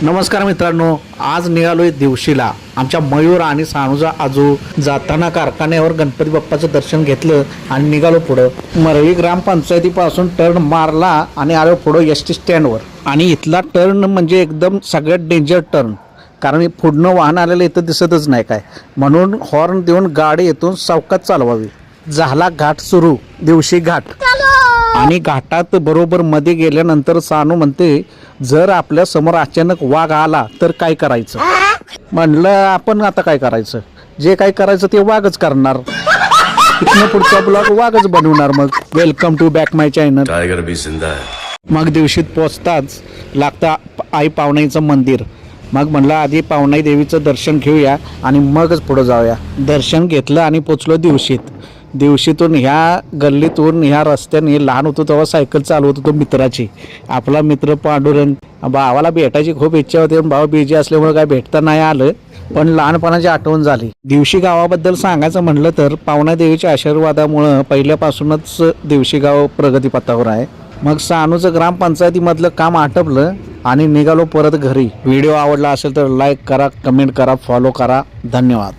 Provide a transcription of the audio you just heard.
नमस्कार मित्रांनो, आज निघालोय दिवशीला. आमच्या मयूर आणि सानूचा आजू जाताना कारखान्यावर गणपती बाप्पाचं दर्शन घेतलं आणि निघालो पुढं. मरळी ग्रामपंचायतीपासून टर्न मारला आणि आलो पुढं एस टी स्टँडवर. आणि इथला टर्न म्हणजे एकदम सगळ्यात डेंजर टर्न, कारण पुढनं वाहन आलेलं इथं दिसतच नाही काय, म्हणून हॉर्न देऊन गाडी येथून सावकाश चालवावी. झाला घाट सुरू, दिवशी घाट. आणि घाटात बरोबर मध्ये गेल्यानंतर सानू म्हणते, जर आपल्या समोर अचानक वाघ आला तर काय करायचं. म्हणलं आपण आता काय करायचं, जे काय करायचं ते वाघच करणार. इथनं पुढचा ब्लॉग वाघच बनवणार. मग welcome to back my channel. Tiger भी जिंदा है. मग दिवशीत पोचताच लागतं आई पावनाईचं मंदिर. मग म्हणलं आधी पावनाई देवीचं दर्शन घेऊया आणि मगच पुढं जाऊया. दर्शन घेतलं आणि पोचलो दिवशीत. दिवशीतून ह्या गल्लीतून ह्या रस्त्याने लहान होतो तेव्हा सायकल चालवत होतो मित्राची. आपला मित्र पांडुरंग. भावाला भेटायची खूप इच्छा होती, पण भाऊ बिझी असल्यामुळे काय भेटता नाही आलं, पण लहानपणाची आठवण झाली. दिवशी गावाबद्दल सांगायचं म्हणलं तर पावना देवीच्या आशीर्वादामुळं पहिल्यापासूनच दिवशी गाव प्रगतीपथावर आहे. मग सानूचं ग्रामपंचायतीमधलं काम आटपलं आणि निघालो परत घरी. व्हिडिओ आवडला असेल तर लाईक करा, कमेंट करा, फॉलो करा. धन्यवाद.